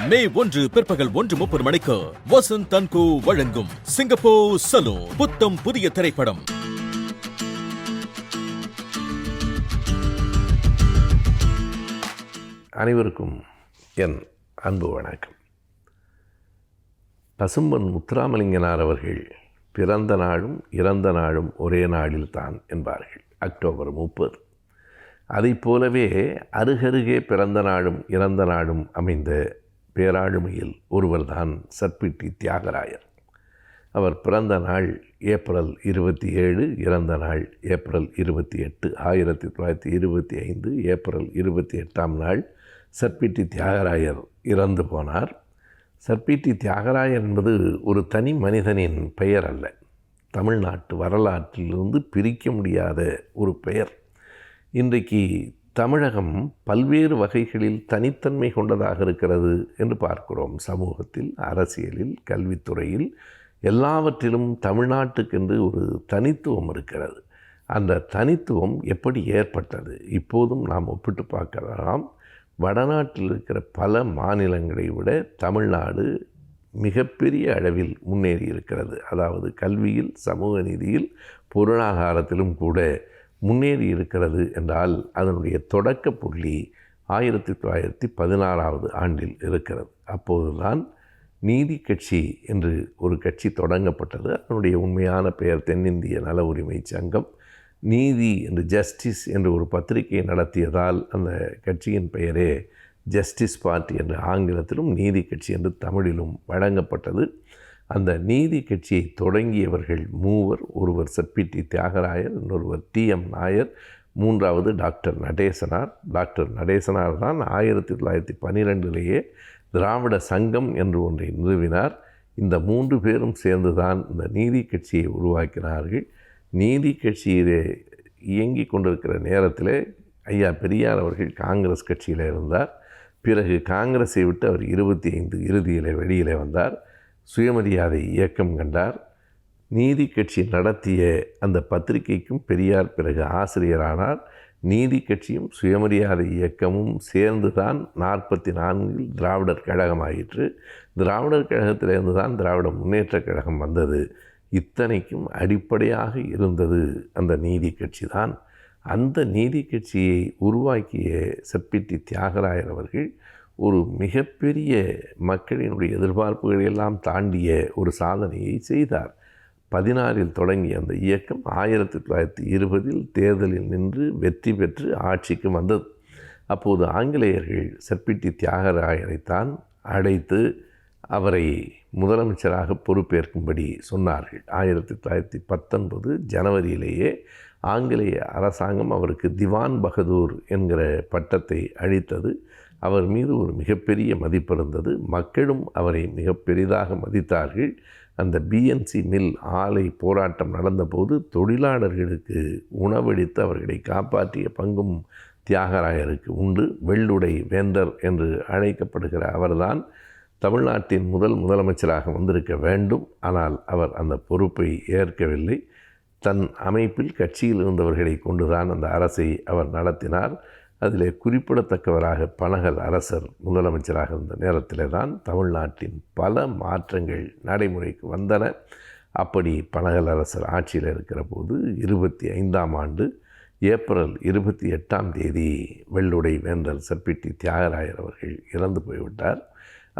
மே 1 பிற்பகல் 1:30 மணிக்கு வசந்த் தன்கோ வழங்கும் சிங்கப்பூர் சலூன் புத்தம் புதிய திரைப்படம். அனைவருக்கும் என் அன்பு வணக்கம். பசும்பொன் முத்துராமலிங்கனார் அவர்கள் பிறந்த நாளும் இறந்த நாளும் ஒரே நாளில் தான் என்பார்கள், அக்டோபர் 30. அதைப் போலவே அருகருகே பிறந்த நாளும் இறந்த நாளும் அமைந்த பேராளுமையில் ஒருவர்தான் சர்பிட்டி தியாகராயர். அவர் பிறந்த நாள் ஏப்ரல் 27, இறந்த நாள் ஏப்ரல் 28. 1925 ஏப்ரல் 28ஆம் நாள் சர்பிட்டி தியாகராயர் இறந்து போனார். சர்பிட்டி தியாகராயர் என்பது ஒரு தனி மனிதனின் பெயர் அல்ல, தமிழ்நாட்டு வரலாற்றிலிருந்து பிரிக்க முடியாத ஒரு பெயர். இன்றைக்கு தமிழகம் பல்வேறு வகைகளில் தனித்தன்மை கொண்டதாக இருக்கிறது என்று பார்க்கிறோம். சமூகத்தில், அரசியலில், கல்வித்துறையில், எல்லாவற்றிலும் தமிழ்நாட்டுக்கென்று ஒரு தனித்துவம் இருக்கிறது. அந்த தனித்துவம் எப்படி ஏற்பட்டது? இப்போதும் நாம் ஒப்பிட்டு பார்க்கலாம். வடநாட்டில் இருக்கிற பல மாநிலங்களை விட தமிழ்நாடு மிகப்பெரிய அளவில் முன்னேறி இருக்கிறது. அதாவது கல்வியில், சமூக நீதியில், பொருளாதாரத்திலும் கூட முன்னேறி இருக்கிறது என்றால் அதனுடைய தொடக்க புள்ளி 1916ஆவது ஆண்டில் இருக்கிறது. அப்போதுதான் நீதி கட்சி என்று ஒரு கட்சி தொடங்கப்பட்டது. அதனுடைய உண்மையான பெயர் தென்னிந்திய நல உரிமை சங்கம். நீதி என்று ஜஸ்டிஸ் என்று ஒரு பத்திரிகை நடத்தியதால் அந்த கட்சியின் பெயரே ஜஸ்டிஸ் பார்ட்டி என்று ஆங்கிலத்திலும் நீதி கட்சி என்று தமிழிலும் வழங்கப்பட்டது. அந்த நீதி கட்சியை தொடங்கியவர்கள் மூவர். ஒருவர் சர்பிட்டி தியாகராயர், இன்னொருவர் TM நாயர், மூன்றாவது டாக்டர் நடேசனார். டாக்டர் நடேசனார் தான் 1912 திராவிட சங்கம் என்று ஒன்றை நிறுவினார். இந்த 3 பேரும் சேர்ந்து தான் இந்த நீதி கட்சியை உருவாக்கினார்கள். நீதி கட்சியிலே இயங்கி கொண்டிருக்கிற நேரத்தில் ஐயா பெரியார் அவர்கள் காங்கிரஸ் கட்சியில் இருந்தார். பிறகு காங்கிரஸை விட்டு அவர் 25 இறுதியில் வெளியில் வந்தார். சுயமரியாதை இயக்கம் கண்டார். நீதி கட்சி நடத்திய அந்த பத்திரிகைக்கும் பெரியார் பிறகு ஆசிரியரானார். நீதி கட்சியும் சுயமரியாதை இயக்கமும் சேர்ந்து தான் 44 திராவிடர் கழகம் ஆயிற்று. திராவிடர் கழகத்திலிருந்து தான் திராவிட முன்னேற்றக் கழகம் வந்தது. இத்தனைக்கும் அடிப்படையாக இருந்தது அந்த நீதி கட்சி தான். அந்த நீதி கட்சியை உருவாக்கிய சர்பிட்டி தியாகராயர் அவர்கள் ஒரு மிகப்பெரிய மக்களினுடைய எதிர்பார்ப்புகளை எல்லாம் தாண்டிய ஒரு சாதனையை செய்தார். 16 தொடங்கிய அந்த இயக்கம் 1920 தேர்தலில் நின்று வெற்றி பெற்று ஆட்சிக்கு வந்தது. அப்போது ஆங்கிலேயர்கள் சர்பிட்டி தியாகராயரைத்தான் அழைத்து அவரை முதலமைச்சராக பொறுப்பேற்கும்படி சொன்னார்கள். 1919 ஜனவரியிலேயே ஆங்கிலேய அரசாங்கம் அவருக்கு திவான் பகதூர் என்கிற பட்டத்தை அளித்தது. அவர் மீது ஒரு மிகப்பெரிய மதிப்பு இருந்தது. மக்களும் அவரை மிக பெரிதாக மதித்தார்கள். அந்த BNC மில் ஆலை போராட்டம் நடந்தபோது தொழிலாளர்களுக்கு உணவளித்து அவர்களை காப்பாற்றிய பங்கும் தியாகராயருக்கு உண்டு. வெள்ளுடை வேந்தர் என்று அழைக்கப்படுகிற அவர்தான் தமிழ்நாட்டின் முதலமைச்சராக வந்திருக்க வேண்டும். ஆனால் அவர் அந்த பொறுப்பை ஏற்கவில்லை. தன் அமைப்பில் கட்சியில் இருந்தவர்களை கொண்டுதான் அந்த அரசை அவர் நடத்தினார். அதில் குறிப்பிடத்தக்கவராக பனகல் அரசர் முதலமைச்சராக இருந்த நேரத்தில் தான் தமிழ்நாட்டின் பல மாற்றங்கள் நடைமுறைக்கு வந்தன. அப்படி பனகல் அரசர் ஆட்சியில் இருக்கிற போது 25ஆம் ஆண்டு ஏப்ரல் 28ஆம் தேதி வெள்ளுடை வேந்தர் சர்பிட்டி தியாகராயர் அவர்கள் இறந்து போய்விட்டார்.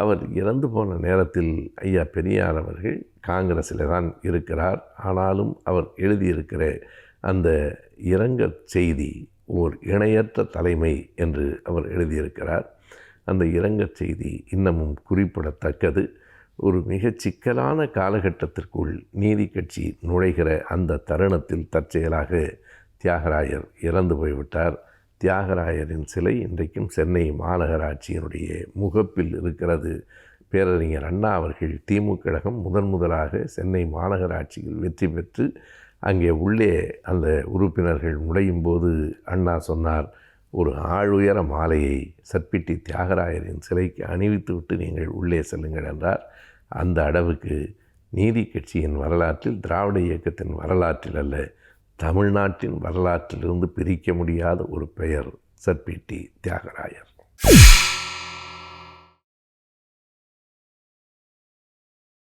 அவர் இறந்து போன நேரத்தில் ஐயா பெரியார் அவர்கள் காங்கிரஸில் தான் இருக்கிறார். ஆனாலும் அவர் எழுதியிருக்கிற அந்த இரங்கல் செய்தி ஓர் இணையற்ற தலைமை என்று அவர் எழுதியிருக்கிறார். அந்த இரங்கல் செய்தி இன்னமும் குறிப்பிடத்தக்கது. ஒரு மிக சிக்கலான காலகட்டத்திற்குள் நீதி கட்சி நுழைகிற அந்த தருணத்தில் தற்செயலாக தியாகராயர் இறந்து போய்விட்டார். தியாகராயரின் சிலை இன்றைக்கும் சென்னை மாநகராட்சியினுடைய முகப்பில் இருக்கிறது. பேரறிஞர் அண்ணா அவர்கள் திமுக கழகம் முதலாக சென்னை மாநகராட்சியில் வெற்றி பெற்று அங்கே உள்ளே அந்த உறுப்பினர்கள் நுழையும் போது அண்ணா சொன்னார், ஒரு ஆளுயர மாலையை சர்பிட்டி தியாகராயரின் சிலைக்கு அணிவித்துவிட்டு நீங்கள் உள்ளே செல்லுங்கள் என்றார். அந்த அளவுக்கு நீதி கட்சியின் வரலாற்றில், திராவிட இயக்கத்தின் வரலாற்றில் அல்ல, தமிழ்நாட்டின் வரலாற்றிலிருந்து பிரிக்க முடியாத ஒரு பெயர் சர்பிட்டி தியாகராயர்.